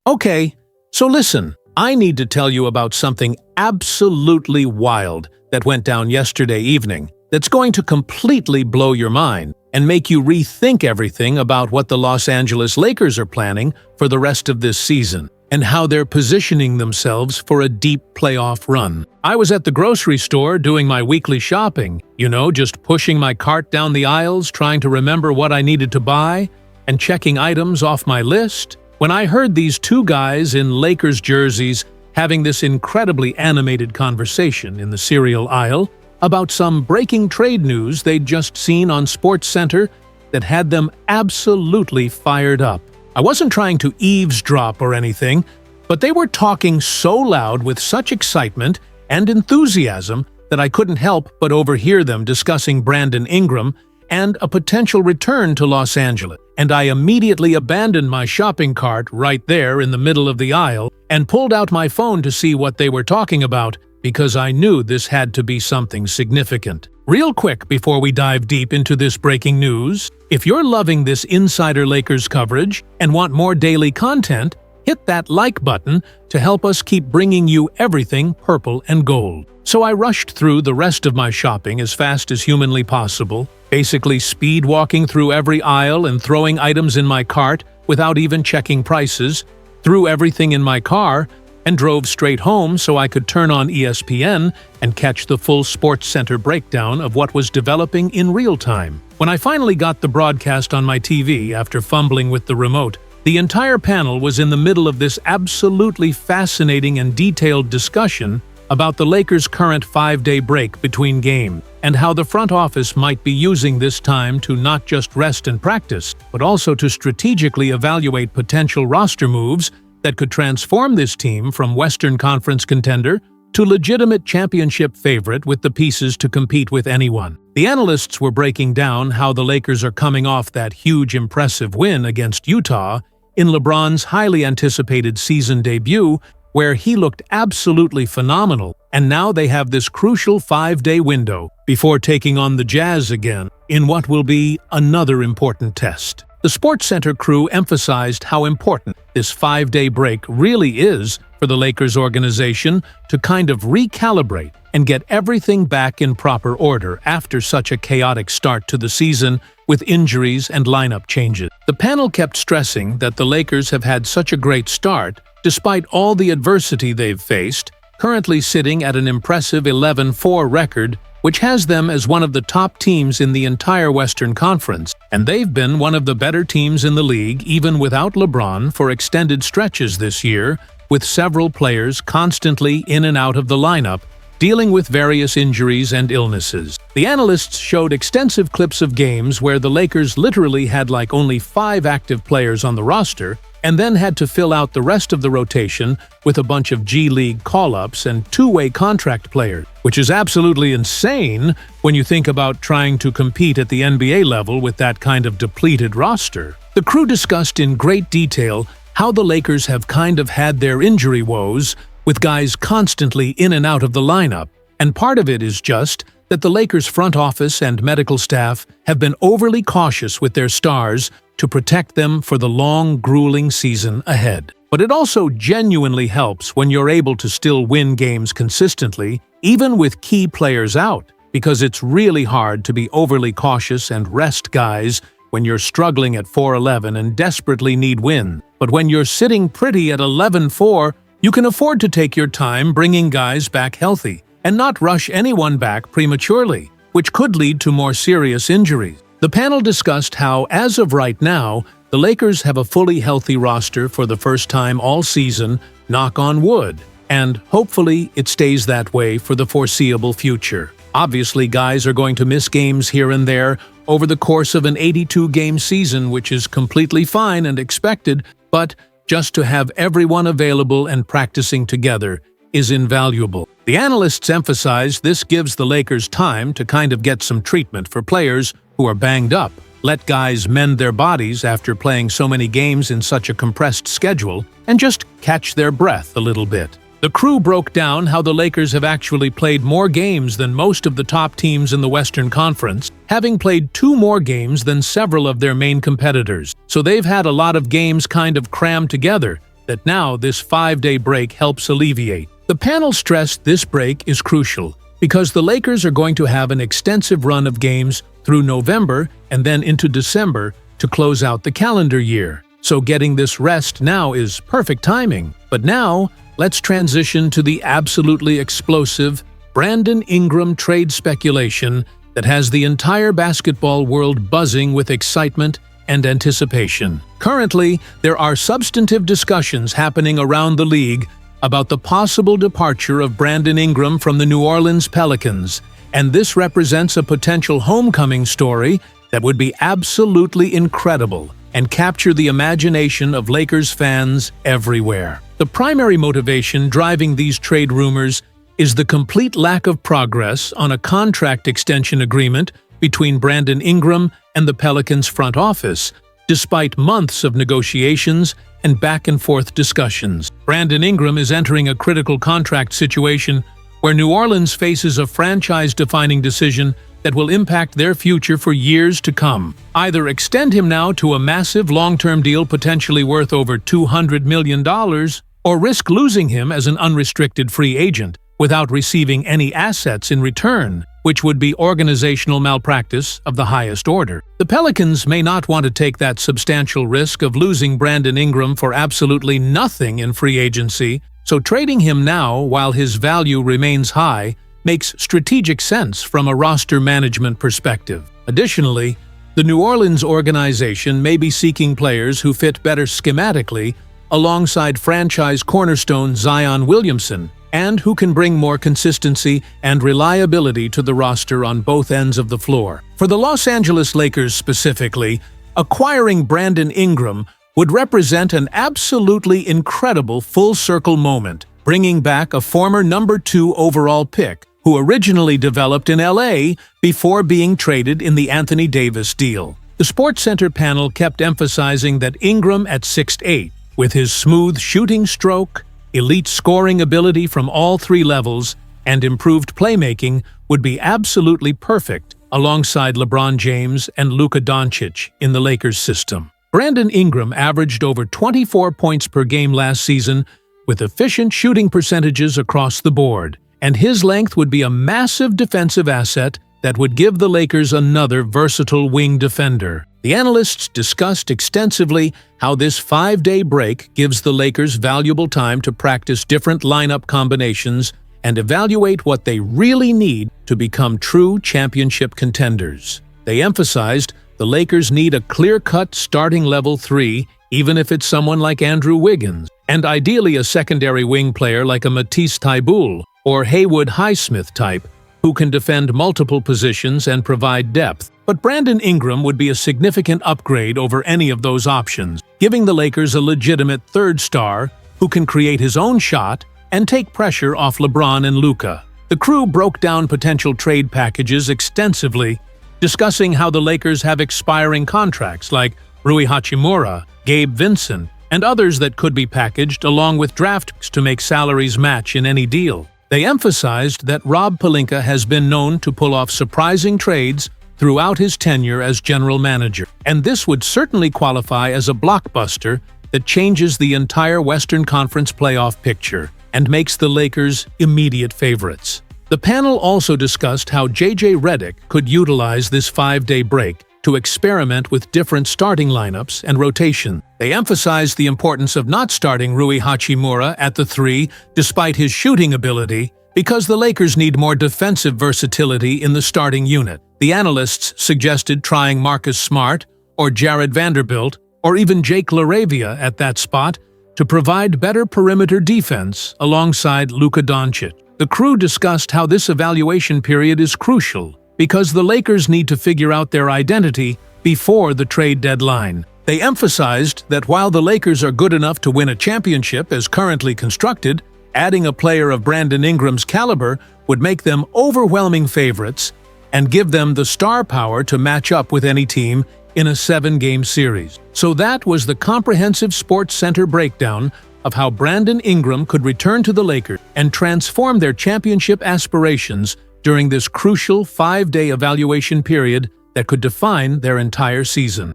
Okay, so listen, I need to tell you about something absolutely wild that went down yesterday evening that's going to completely blow your mind and make you rethink everything about what the Los Angeles Lakers are planning for the rest of this season and how they're positioning themselves for a deep playoff run. I was at the grocery store doing my weekly shopping, just pushing my cart down the aisles, trying to remember what I needed to buy, and checking items off my list, when I heard these two guys in Lakers jerseys having this incredibly animated conversation in the cereal aisle about some breaking trade news they'd just seen on SportsCenter that had them absolutely fired up. I wasn't trying to eavesdrop or anything, but they were talking so loud with such excitement and enthusiasm that I couldn't help but overhear them discussing Brandon Ingram and a potential return to Los Angeles. And I immediately abandoned my shopping cart right there in the middle of the aisle and pulled out my phone to see what they were talking about, because I knew this had to be something significant. Real quick before we dive deep into this breaking news, if you're loving this Insider Lakers coverage and want more daily content, hit that like button to help us keep bringing you everything purple and gold. So I rushed through the rest of my shopping as fast as humanly possible, basically speed walking through every aisle and throwing items in my cart without even checking prices, threw everything in my car, and drove straight home so I could turn on ESPN and catch the full SportsCenter breakdown of what was developing in real time. When I finally got the broadcast on my TV after fumbling with the remote, the entire panel was in the middle of this absolutely fascinating and detailed discussion about the Lakers' current 5-day break between games, and how the front office might be using this time to not just rest and practice, but also to strategically evaluate potential roster moves that could transform this team from Western Conference contender to legitimate championship favorite with the pieces to compete with anyone. The analysts were breaking down how the Lakers are coming off that huge impressive win against Utah in LeBron's highly anticipated season debut, where he looked absolutely phenomenal, and now they have this crucial 5-day window before taking on the Jazz again in what will be another important test. The SportsCenter crew emphasized how important this 5-day break really is for the Lakers organization to kind of recalibrate and get everything back in proper order after such a chaotic start to the season with injuries and lineup changes. The panel kept stressing that the Lakers have had such a great start despite all the adversity they've faced, currently sitting at an impressive 11-4 record, which has them as one of the top teams in the entire Western Conference, and they've been one of the better teams in the league even without LeBron for extended stretches this year, with several players constantly in and out of the lineup, dealing with various injuries and illnesses. The analysts showed extensive clips of games where the Lakers literally had only 5 active players on the roster, and then had to fill out the rest of the rotation with a bunch of G League call-ups and two-way contract players, which is absolutely insane when you think about trying to compete at the NBA level with that kind of depleted roster. The crew discussed in great detail how the Lakers have kind of had their injury woes, with guys constantly in and out of the lineup, and part of it is just that the Lakers' front office and medical staff have been overly cautious with their stars to protect them for the long, grueling season ahead. But it also genuinely helps when you're able to still win games consistently, even with key players out, because it's really hard to be overly cautious and rest guys when you're struggling at 4-11 and desperately need win. But when you're sitting pretty at 11-4, you can afford to take your time bringing guys back healthy and not rush anyone back prematurely, which could lead to more serious injuries. The panel discussed how, as of right now, the Lakers have a fully healthy roster for the first time all season, knock on wood, and hopefully it stays that way for the foreseeable future. Obviously, guys are going to miss games here and there over the course of an 82-game season, which is completely fine and expected, but just to have everyone available and practicing together is invaluable. The analysts emphasized this gives the Lakers time to kind of get some treatment for players who are banged up, let guys mend their bodies after playing so many games in such a compressed schedule, and just catch their breath a little bit. The crew broke down how the Lakers have actually played more games than most of the top teams in the Western Conference, having played 2 more games than several of their main competitors. So they've had a lot of games kind of crammed together, that now this 5-day break helps alleviate. The panel stressed this break is crucial because the Lakers are going to have an extensive run of games through November and then into December to close out the calendar year. So getting this rest now is perfect timing. But now, let's transition to the absolutely explosive Brandon Ingram trade speculation that has the entire basketball world buzzing with excitement and anticipation. Currently, there are substantive discussions happening around the league about the possible departure of Brandon Ingram from the New Orleans Pelicans, and this represents a potential homecoming story that would be absolutely incredible and capture the imagination of Lakers fans everywhere. The primary motivation driving these trade rumors is the complete lack of progress on a contract extension agreement between Brandon Ingram and the Pelicans front office, despite months of negotiations and back-and-forth discussions. Brandon Ingram is entering a critical contract situation where New Orleans faces a franchise-defining decision that will impact their future for years to come. Either extend him now to a massive long-term deal potentially worth over $200 million, or risk losing him as an unrestricted free agent without receiving any assets in return, which would be organizational malpractice of the highest order. The Pelicans may not want to take that substantial risk of losing Brandon Ingram for absolutely nothing in free agency, so trading him now while his value remains high makes strategic sense from a roster management perspective. Additionally, the New Orleans organization may be seeking players who fit better schematically alongside franchise cornerstone Zion Williamson, and who can bring more consistency and reliability to the roster on both ends of the floor. For the Los Angeles Lakers specifically, acquiring Brandon Ingram would represent an absolutely incredible full-circle moment, bringing back a former number 2 overall pick who originally developed in LA before being traded in the Anthony Davis deal. The SportsCenter panel kept emphasizing that Ingram at 6'8", with his smooth shooting stroke, elite scoring ability from all 3 levels, and improved playmaking would be absolutely perfect alongside LeBron James and Luka Doncic in the Lakers system. Brandon Ingram averaged over 24 points per game last season with efficient shooting percentages across the board, and his length would be a massive defensive asset that would give the Lakers another versatile wing defender. The analysts discussed extensively how this 5-day break gives the Lakers valuable time to practice different lineup combinations and evaluate what they really need to become true championship contenders. They emphasized the Lakers need a clear-cut starting level 3, even if it's someone like Andrew Wiggins, and ideally a secondary wing player like a Matisse Thybulle or Haywood Highsmith type, who can defend multiple positions and provide depth. But Brandon Ingram would be a significant upgrade over any of those options, giving the Lakers a legitimate third star who can create his own shot and take pressure off LeBron and Luka. The crew broke down potential trade packages extensively, discussing how the Lakers have expiring contracts like Rui Hachimura, Gabe Vincent, and others that could be packaged along with draft picks to make salaries match in any deal. They emphasized that Rob Pelinka has been known to pull off surprising trades throughout his tenure as general manager, and this would certainly qualify as a blockbuster that changes the entire Western Conference playoff picture and makes the Lakers immediate favorites. The panel also discussed how J.J. Redick could utilize this 5-day break to experiment with different starting lineups and rotation. They emphasized the importance of not starting Rui Hachimura at the 3 despite his shooting ability, because the Lakers need more defensive versatility in the starting unit. The analysts suggested trying Marcus Smart or Jared Vanderbilt or even Jake LaRavia at that spot to provide better perimeter defense alongside Luka Doncic. The crew discussed how this evaluation period is crucial because the Lakers need to figure out their identity before the trade deadline. They emphasized that while the Lakers are good enough to win a championship as currently constructed, adding a player of Brandon Ingram's caliber would make them overwhelming favorites and give them the star power to match up with any team in a 7-game series. So that was the comprehensive SportsCenter breakdown of how Brandon Ingram could return to the Lakers and transform their championship aspirations during this crucial 5-day evaluation period that could define their entire season.